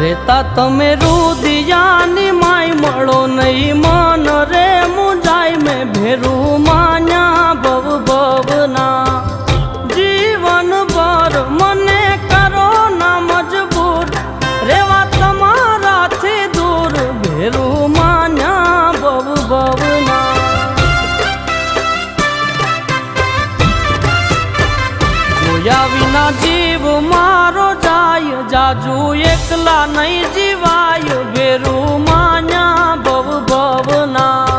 રેતા તમે રુદિયાની માય મળો નહીં મન રે મુંજાય મેં ભેરું માન્યા ભવ ભવના જીવન ભર મને કરો ના મજબૂર રેવા તમારાથી દૂર ભેરું માન્યા ભવ ભવના જોયા વિના જીવ મારો જાય જાજુ એકલા નહીં જીવાય ભેરું માન્યા ભવ ભવના